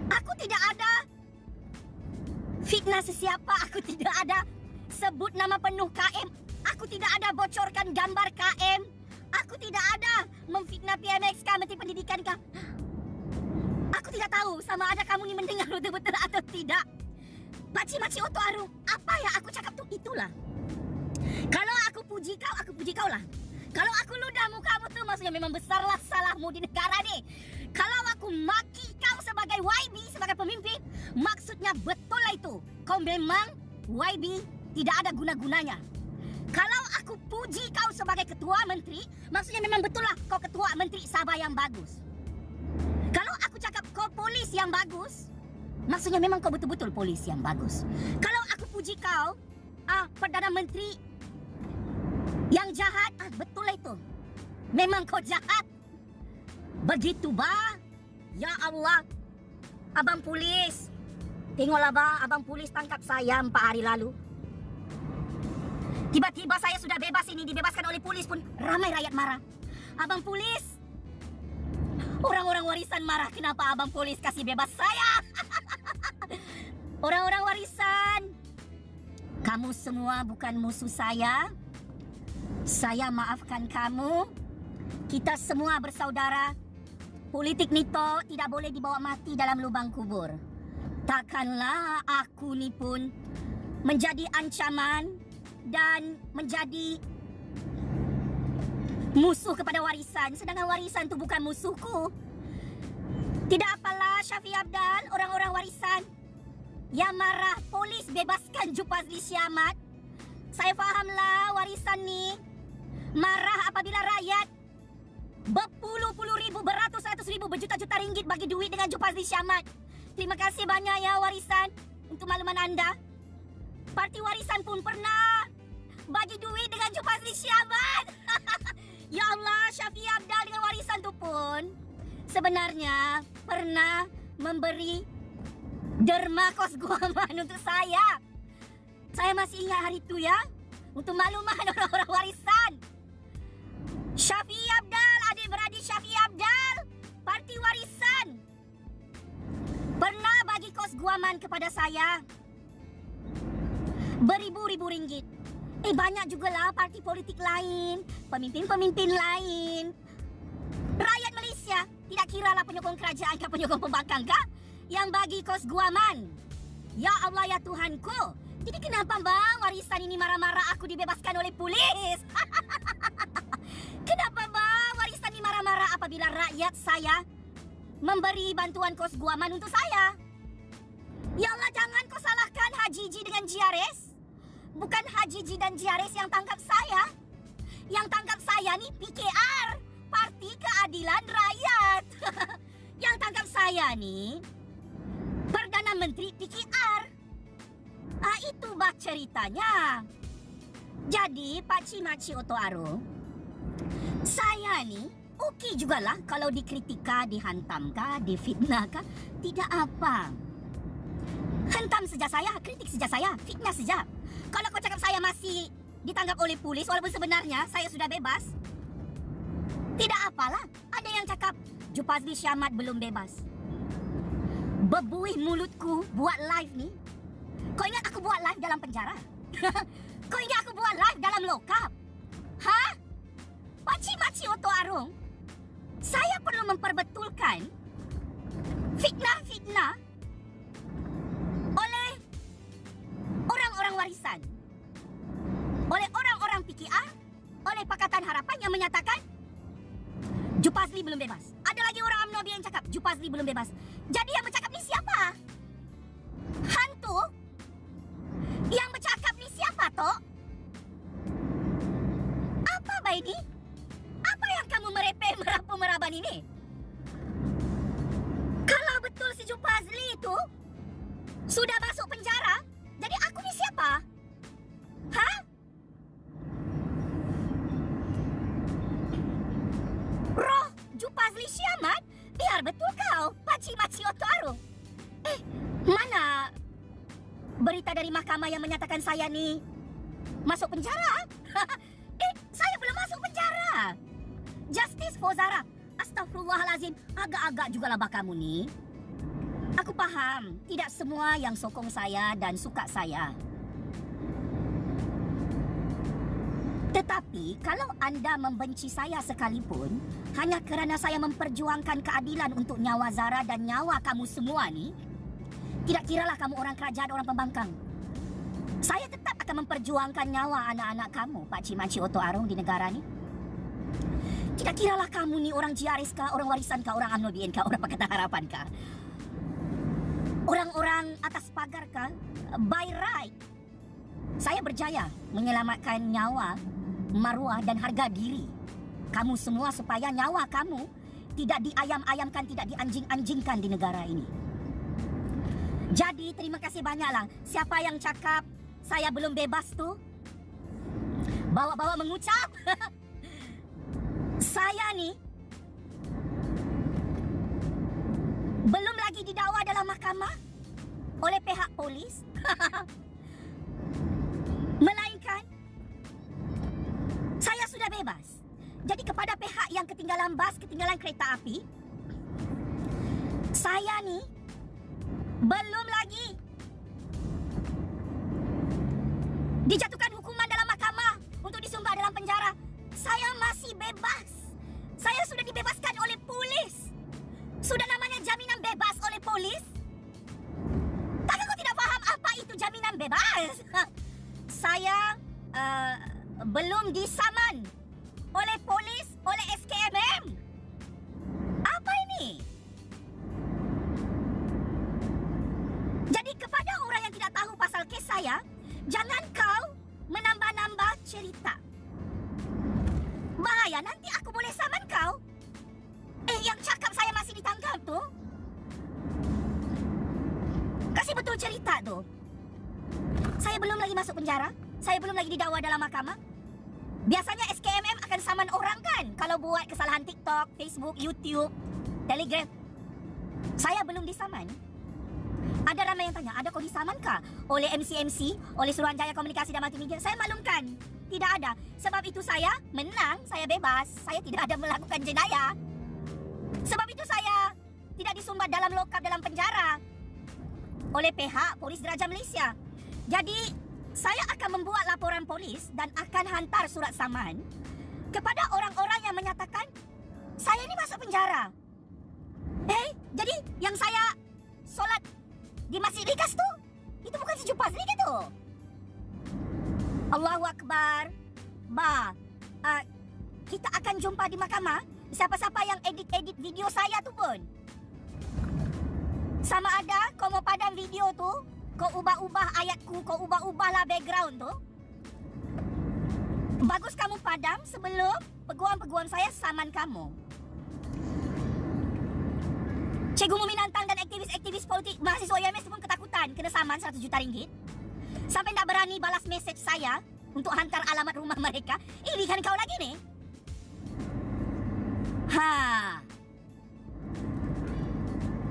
Aku tidak ada fitnah sesiapa, aku tidak ada sebut nama penuh KM, aku tidak ada bocorkan gambar KM, aku tidak ada memfitnah PMXK, Menteri Pendidikan kah? Aku tidak tahu sama ada kamu ni mendengar betul-betul atau tidak. Pakcik-makcik Oto Arung, apa yang aku cakap tu itulah. Kalau aku puji kau lah. Kalau aku ludah mukamu tu, maksudnya memang besarlah salahmu di negara ni. Kalau aku maki kau sebagai YB, sebagai pemimpin, maksudnya betul lah itu. Kau memang YB tidak ada guna-gunanya. Kalau aku puji kau sebagai ketua menteri, maksudnya memang betul lah kau ketua menteri Sabah yang bagus. Kalau aku cakap kau polis yang bagus, maksudnya memang kau betul-betul polis yang bagus. Kalau aku puji kau, Perdana Menteri yang jahat, betul lah itu. Memang kau jahat. Begitu bah. Ya Allah. Abang polis. Tengoklah bah, abang polis tangkap saya 4 hari lalu. Tiba-tiba saya sudah bebas ini, dibebaskan oleh polis pun ramai rakyat marah. Abang polis. Orang-orang warisan marah kenapa abang polis kasih bebas saya. Orang-orang warisan, kamu semua bukan musuh saya. Saya maafkan kamu. Kita semua bersaudara. Politik nito tidak boleh dibawa mati dalam lubang kubur. Takkanlah aku ni pun menjadi ancaman dan menjadi musuh kepada warisan, sedangkan warisan tu bukan musuhku. Tidak apalah Syafi Abdal, orang-orang warisan yang marah polis bebaskan Jupazli Syamat. Saya fahamlah warisan ni marah apabila rakyat berpuluh-puluh ribu, beratus-ratus ribu, berjuta-juta ringgit bagi duit dengan Jupazli Syamat. Terima kasih banyak ya warisan untuk makluman anda. Parti warisan pun pernah bagi duit dengan Jupazli Syamat. Ya Allah, Syafi Abdal dengan warisan tu pun sebenarnya pernah memberi derma kos guaman untuk saya. Saya masih ingat hari itu ya. Untuk makluman orang-orang warisan, Syafi Abdal, adik-beradik Syafi Abdal, parti warisan pernah bagi kos guaman kepada saya beribu-ribu ringgit. Banyak jugalah parti politik lain, pemimpin-pemimpin lain, rakyat Malaysia, tidak kiralah penyokong kerajaan ke penyokong pembangkang kah, yang bagi kos guaman. Ya Allah ya Tuhanku. Jadi kenapa bang warisan ini marah-marah aku dibebaskan oleh polis? Kenapa bang warisan ini marah-marah apabila rakyat saya memberi bantuan kos guaman untuk saya? Ya Allah, jangan kau salahkan Haji Ji dengan GRS. Bukan Haji Ji dan GRS yang tangkap saya. Yang tangkap saya ni PKR, Parti Keadilan Rakyat. Yang tangkap saya ni Perdana Menteri PKR. Itu bah ceritanya. Jadi pakcik-makcik Oto Arung, saya ni okey jugalah kalau dikritika, dihantamkah, difitnahkah, tidak apa. Hentam saja saya, kritik saja saya, fitnah saja. Kalau kau cakap saya masih ditangkap oleh polis walaupun sebenarnya saya sudah bebas, tidak apalah. Ada yang cakap Jupazli Syamat belum bebas. Bebuih mulutku buat live ni. Kau ingat aku buat live dalam penjara? Kau ingat aku buat live dalam lokap? Pakcik-makcik Oto Arung, saya perlu memperbetulkan fitnah-fitnah oleh orang-orang warisan, oleh orang-orang PKR, oleh Pakatan Harapan yang menyatakan Jupazli belum bebas. Ada lagi orang UMNO yang cakap Jupazli belum bebas. Jadi yang bercakap ni siapa? Hantu? Yang bercakap ni siapa toh? Apa baik ni? Apa yang kamu merepeh merapu-meraban ini? Kalau betul si Jupazli itu sudah masuk penjara, jadi aku ni siapa? Roh Jupazli Syamat? Biar betul kau, pakcik-makcik Oto Arung. Mana berita dari mahkamah yang menyatakan saya ni masuk penjara? Saya belum masuk penjara. Justice for Zara. Astagfirullahalazim. Agak-agak jugalah bak kamu ni. Aku faham tidak semua yang sokong saya dan suka saya. Tetapi kalau anda membenci saya sekalipun hanya kerana saya memperjuangkan keadilan untuk nyawa Zara dan nyawa kamu semua ni, tidak kiralah kamu orang kerajaan, orang pembangkang. Saya tetap akan memperjuangkan nyawa anak-anak kamu, Pak Cik Makcik Oto Arong di negara ni. Tidak kiralah kamu ni orang Jiaris kah, orang warisan kah, orang UMNO BN kah, orang Pakatan Harapan kah, orang-orang atas pagar kah, by right. Saya berjaya menyelamatkan nyawa, maruah dan harga diri kamu semua supaya nyawa kamu tidak diayam-ayamkan, tidak dianjing-anjingkan di negara ini. Jadi terima kasih banyaklah siapa yang cakap saya belum bebas tu, bawa-bawa mengucap. Saya ni belum lagi didakwa dalam mahkamah oleh pihak polis. Melainkan saya sudah bebas. Jadi kepada pihak yang ketinggalan bas, ketinggalan kereta api, saya ni belum lagi dijatuhkan hukuman dalam mahkamah untuk disumbat dalam penjara. Saya masih bebas. Saya sudah dibebaskan oleh polis. Sudah namanya jaminan bebas oleh polis. Tak, kau tidak faham apa itu jaminan bebas? Saya belum disaman oleh polis, oleh SKMM. Apa ini? Jadi kepada orang yang tidak tahu pasal kes saya, jangan kau menambah-nambah cerita. Bahaya, nanti aku boleh saman kau. Yang cakap saya masih ditangkap tu, kasih betul cerita tu. Saya belum lagi masuk penjara. Saya belum lagi didakwa dalam mahkamah. Biasanya SKMM akan saman orang kan kalau buat kesalahan TikTok, Facebook, YouTube, Telegram. Saya belum disaman. Ada ramai yang tanya, ada kau disaman kah oleh MC-MC, oleh Suruhanjaya Komunikasi dan Multimedia? Saya maklumkan, tidak ada. Sebab itu saya menang, saya bebas. Saya tidak ada melakukan jenayah. Sebab itu saya tidak disumbat dalam lokap, dalam penjara oleh pihak Polis Diraja Malaysia. Jadi, saya akan membuat laporan polis dan akan hantar surat saman kepada orang-orang yang menyatakan saya ini masuk penjara. Jadi yang saya solat di Masjid Rikas tu, itu bukan sejumpah sendiri tu. Allahu Akbar. Kita akan jumpa di mahkamah. Siapa-siapa yang edit-edit video saya tu pun, sama ada kau mau padam video tu, kau ubah-ubah ayatku, kau ubah-ubahlah background tu, bagus kamu padam sebelum peguam-peguam saya saman kamu. Cikgu Muminantang dan aktivis-aktivis politik mahasiswa UMS pun ketakutan kena saman 100 juta ringgit. Sampai tak berani balas mesej saya untuk hantar alamat rumah mereka. Ini kan kau lagi ni.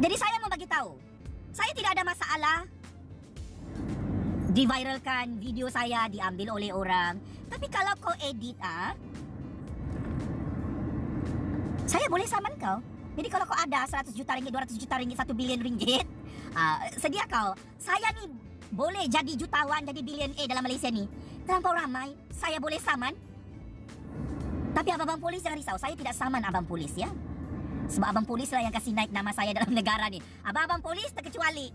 Jadi saya mau bagi tahu, saya tidak ada masalah diviralkan video saya diambil oleh orang. Tapi kalau kau edit saya boleh saman kau. Jadi kalau kau ada 100 juta ringgit, 200 juta ringgit, 1 bilion ringgit, sedia kau. Saya ni boleh jadi jutawan, jadi bilion dalam Malaysia ni. Terlampau ramai, saya boleh saman. Tapi abang-abang polis jangan risau, saya tidak saman abang polis ya. Sebab abang polis lah yang kasih naik nama saya dalam negara ni. Abang-abang polis terkecuali.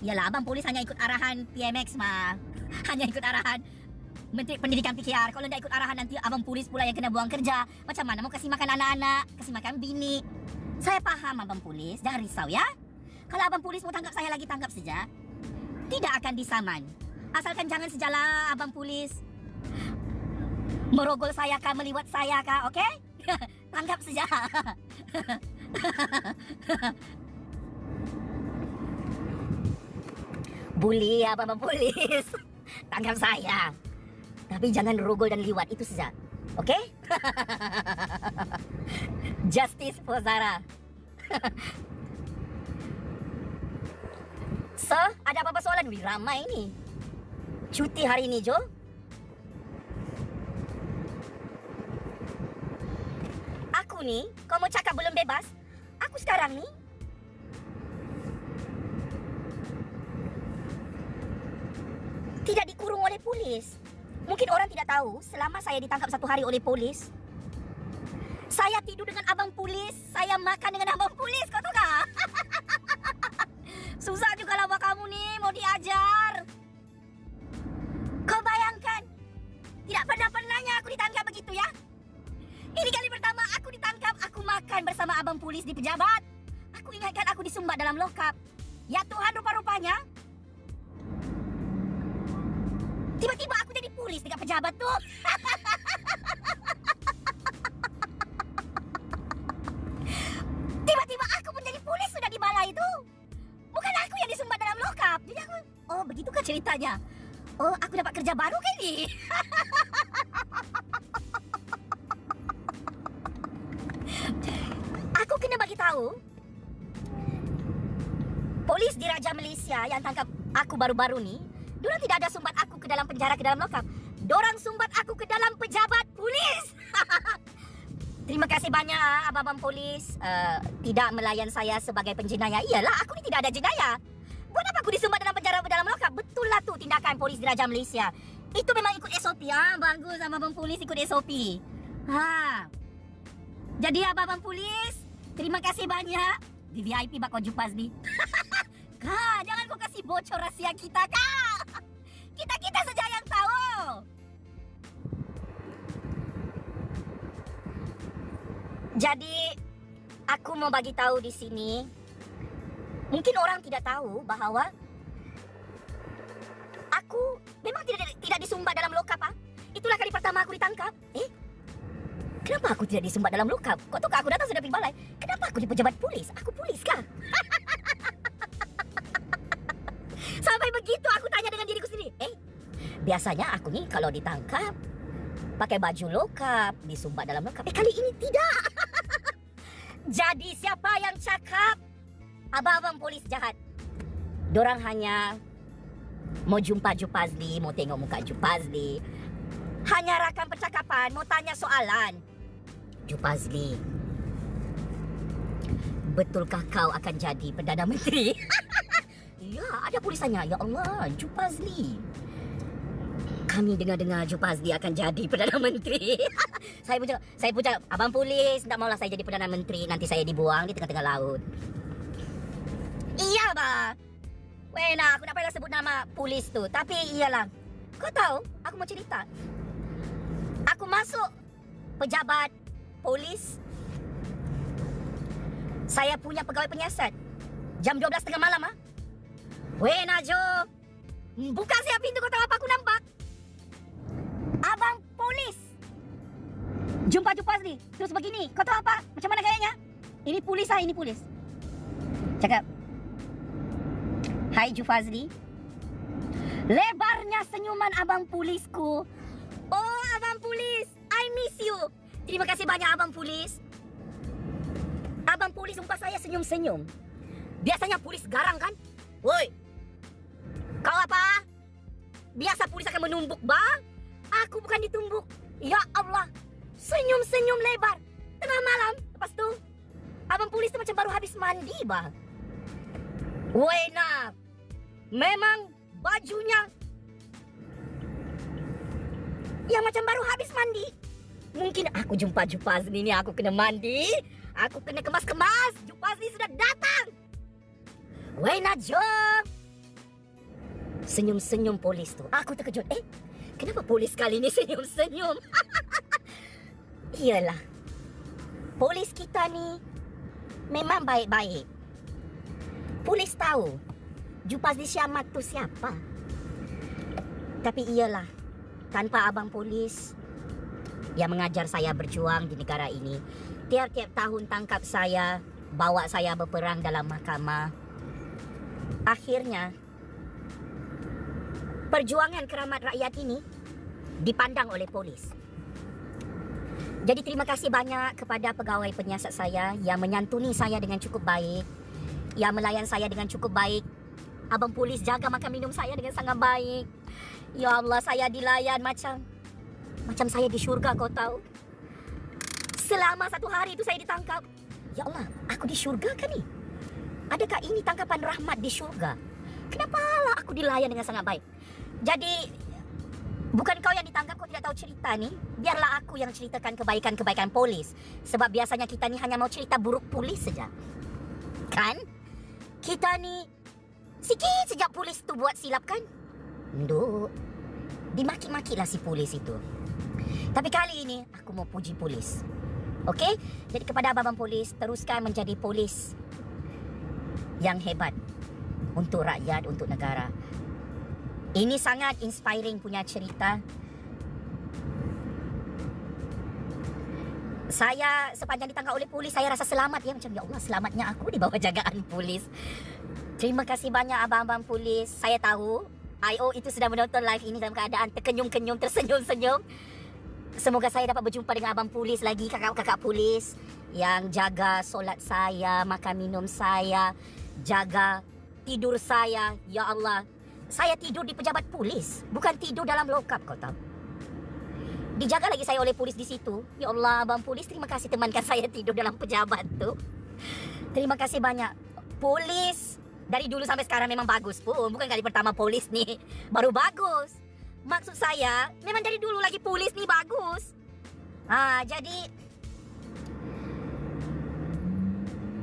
Yalah, abang polis hanya ikut arahan PMX mah. Hanya ikut arahan Menteri Pendidikan PKR. Kalau tidak ikut arahan nanti abang polis pula yang kena buang kerja. Macam mana mau kasih makan anak-anak, kasih makan bini. Saya faham abang polis, jangan risau ya. Kalau abang polis mau tangkap saya lagi, tangkap saja. Tidak akan disaman. Asalkan jangan sejalan abang polis merogol saya kah, meliwat saya kah, okey? Tangkap saja. Boleh abang polis. Tangkap saya. Tapi jangan rogol dan liwat, itu saja. Okey? Justice for Zara. So, ada apa-apa soalan? Wih, ramai ni. Cuti hari ni, Jo. Aku ni, kau mau cakap belum bebas? Aku sekarang ni polis. Mungkin orang tidak tahu, selama saya ditangkap 1 hari oleh polis, saya tidur dengan abang polis, saya makan dengan abang polis, kau tahu tak? Susah juga lah buat kamu nih, mau diajar. Kau bayangkan, tidak pernah-pernahnya aku ditangkap begitu ya. Ini kali pertama aku ditangkap, aku makan bersama abang polis di pejabat. Aku ingatkan aku disumbat dalam lokap. Ya Tuhan, rupa-rupanya tiba-tiba aku jadi polis dekat pejabat tuh. Tiba-tiba aku pun jadi polis sudah di balai itu. Bukan aku yang disumbat dalam lokap. Jadi aku, oh begitukah ceritanya? Oh, aku dapat kerja baru kan ni? Aku kena bagi tahu, polis di Raja Malaysia yang tangkap aku baru-baru ni, diorang tidak ada sumbat aku ke dalam penjara, ke dalam lokap. Diorang sumbat aku ke dalam pejabat polis. Terima kasih banyak abang-abang polis tidak melayan saya sebagai penjenayah. Iyalah, aku ni tidak ada jenayah. Buat apa aku disumbat dalam penjara, dalam lokap? Betul lah tu tindakan polis di Raja Malaysia. Itu memang ikut SOP. Bagus abang-abang polis ikut SOP. Jadi abang-abang polis, terima kasih banyak. Di VIP bak kau jumpa Azmi. Kak, jangan kau kasih bocor rahsia kita, Kak. Kita saja yang tahu. Jadi, aku mau bagi tahu di sini. Mungkin orang tidak tahu bahawa aku memang tidak disumbat dalam lokap. Itulah kali pertama aku ditangkap. Kenapa aku tidak disumbat dalam lokap? Kau tahu aku datang sudah pergi balai. Kenapa aku di pejabat polis? Aku polis kah? Sampai begitu aku tanya dengan diriku sendiri. Biasanya aku ni kalau ditangkap pakai baju lokap, disumbat dalam lokap. Kali ini tidak. Jadi siapa yang cakap abang-abang polis jahat? Dorang hanya mau jumpa Jupazli, mau tengok muka Jupazli. Hanya rakam percakapan, mau tanya soalan. Jupazli, betulkah kau akan jadi Perdana Menteri? Ya, ada tulisannya. Ya Allah, Jupazli, kami dengar-dengar Jupazli akan jadi Perdana Menteri. Saya pun cakap, abang polis, tak maulah saya jadi Perdana Menteri. Nanti saya dibuang di tengah-tengah laut. Iya, bah. Wena, aku nak payah sebut nama polis tu. Tapi iyalah, kau tahu, aku mau cerita. Aku masuk pejabat polis. Saya punya pegawai penyiasat. Jam 12 tengah malam. Wena, Jo. Buka siap pintu, kau tahu apa aku nampak? Abang polis jumpa Jupazli. Terus begini, kau tahu apa? Macam mana gayanya? Ini polis ini polis. Cakap, hai Jupazli. Lebarnya senyuman abang polisku. Oh, abang polis, I miss you. Terima kasih banyak abang polis. Abang polis sumpah saya senyum-senyum. Biasanya polis garang kan? Woi, kau apa? Biasa polis akan menumbuk, bah. Aku bukan ditumbuk. Ya Allah, senyum-senyum lebar tengah malam. Lepas tu, abang polis tu macam baru habis mandi, bah. Wena, memang bajunya yang macam baru habis mandi. Mungkin aku jumpa Jupazli ni, aku kena mandi, aku kena kemas-kemas. Jupazli sudah datang. Wena, jom. Senyum-senyum polis tu. Aku terkejut. Kenapa polis kali ni senyum-senyum? Iyalah, polis kita ni memang baik-baik. Polis tahu Jupazli Syahmat tu siapa. Tapi iyalah, tanpa abang polis yang mengajar saya berjuang di negara ini, tiap-tiap tahun tangkap saya, bawa saya berperang dalam mahkamah. Akhirnya, perjuangan keramat rakyat ini dipandang oleh polis. Jadi terima kasih banyak kepada pegawai penyiasat saya yang menyantuni saya dengan cukup baik, yang melayan saya dengan cukup baik. Abang polis jaga makan minum saya dengan sangat baik. Ya Allah, saya dilayan macam saya di syurga, kau tahu. Selama 1 hari itu saya ditangkap. Ya Allah, aku di syurga kan ni? Adakah ini tangkapan rahmat di syurga? Kenapa lah aku dilayan dengan sangat baik? Jadi, Bukan kau yang ditangkap, kau tidak tahu cerita ni. Biarlah aku yang ceritakan kebaikan-kebaikan polis. Sebab biasanya kita ni hanya mau cerita buruk polis saja. Kan? Kita ni sikit sejak polis tu buat silap kan? Nduk. Dimaki-makilah si polis itu. Tapi kali ini aku mau puji polis. Okey? Jadi kepada abang-abang polis, teruskan menjadi polis yang hebat untuk rakyat, untuk negara. Ini sangat inspiring punya cerita. Saya sepanjang ditangkap oleh polis, saya rasa selamat ya. Macam ya Allah, selamatnya aku di bawah jagaan polis. Terima kasih banyak abang-abang polis. Saya tahu IO itu sudah menonton live ini dalam keadaan terkenyum-kenyum, tersenyum-senyum. Semoga saya dapat berjumpa dengan abang polis lagi, kakak-kakak polis yang jaga solat saya, makan minum saya, jaga tidur saya. Ya Allah, saya tidur di pejabat polis, bukan tidur dalam lokap, kau tahu. Dijaga lagi saya oleh polis di situ. Ya Allah, abang polis, terima kasih temankan saya tidur dalam pejabat tu. Terima kasih banyak. Polis dari dulu sampai sekarang memang bagus pun. Bukan kali pertama polis ni baru bagus. Maksud saya, memang dari dulu lagi polis ni bagus. Jadi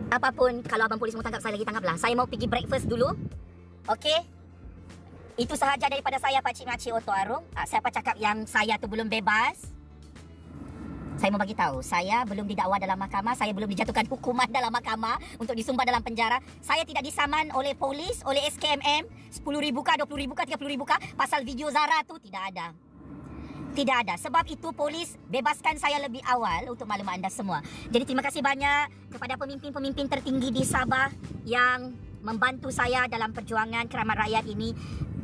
apapun, kalau abang polis mau tangkap saya lagi, tangkaplah. Saya mau pergi breakfast dulu. Okey? Itu sahaja daripada saya, Pakcik Makcik Oto Arung. Siapa cakap yang saya tu belum bebas? Saya mau bagi tahu, saya belum didakwa dalam mahkamah, saya belum dijatuhkan hukuman dalam mahkamah untuk disumbat dalam penjara. Saya tidak disaman oleh polis, oleh SKMM, 10,000 kah, 20,000 kah, 30,000 kah, pasal video Zara tu tidak ada. Tidak ada. Sebab itu polis bebaskan saya lebih awal untuk maklumat anda semua. Jadi terima kasih banyak kepada pemimpin-pemimpin tertinggi di Sabah yang membantu saya dalam perjuangan keramat rakyat ini.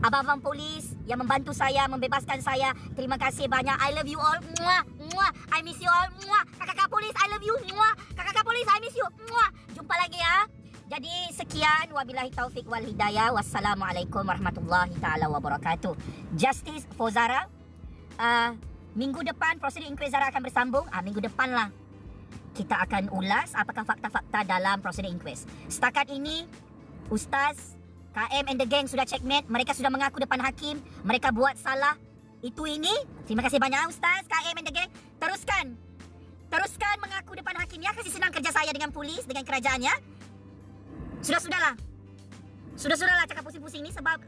Abang-abang polis yang membantu saya, membebaskan saya, terima kasih banyak. I love you all. Muah, muah. I miss you all. Muah. Kakak-kakak polis, I love you. Muah. Kakak-kakak polis, I miss you. Muah. Jumpa lagi ya. Jadi sekian, wabillahi taufik wal hidayah. Wassalamualaikum warahmatullahi taala wabarakatuh. Justice for Zara. Minggu depan prosedur inkuisi Zara akan bersambung. Minggu depan lah kita akan ulas apakah fakta-fakta dalam prosedur inkuisi. Setakat ini Ustaz, KM and the gang sudah checkmate. Mereka sudah mengaku depan hakim. Mereka buat salah. Itu ini. Terima kasih banyak Ustaz, KM and the gang. Teruskan. Teruskan mengaku depan hakim ya. Kasih senang kerja saya dengan polis, dengan kerajaan ya. Sudah-sudahlah. Sudah-sudahlah cakap pusing-pusing ni sebab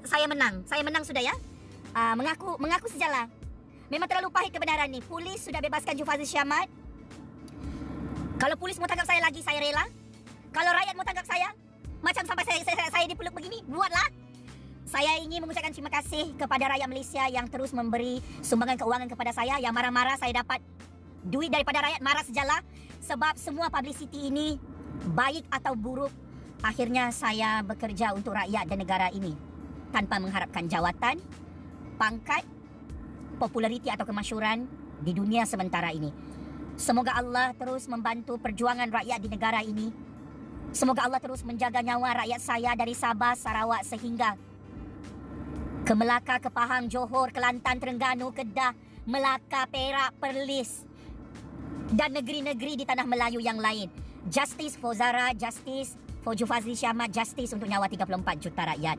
saya menang. Saya menang sudah ya. Mengaku sajalah. Memang terlalu pahit kebenaran ni. Polis sudah bebaskan Jufazil Syahmat. Kalau polis mau tangkap saya lagi, saya rela. Kalau rakyat mau tangkap saya, macam sampai saya dipeluk begini, buatlah. Saya ingin mengucapkan terima kasih kepada rakyat Malaysia yang terus memberi sumbangan keuangan kepada saya. Yang marah-marah saya dapat duit daripada rakyat, marah sejalah. Sebab semua publicity ini, baik atau buruk, akhirnya saya bekerja untuk rakyat dan negara ini. Tanpa mengharapkan jawatan, pangkat, populariti atau kemasyhuran di dunia sementara ini. Semoga Allah terus membantu perjuangan rakyat di negara ini. Semoga Allah terus menjaga nyawa rakyat saya dari Sabah, Sarawak sehingga ke Melaka, ke Pahang, Johor, Kelantan, Terengganu, Kedah, Melaka, Perak, Perlis dan negeri-negeri di tanah Melayu yang lain. Justice for Zara, justice for Jufazil Syahmat, justice untuk nyawa 34 juta rakyat.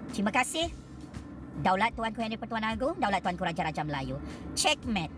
Terima kasih. Daulat Tuanku Yang di-Pertuan Agong, Daulat Tuanku Raja-Raja Melayu. Checkmate.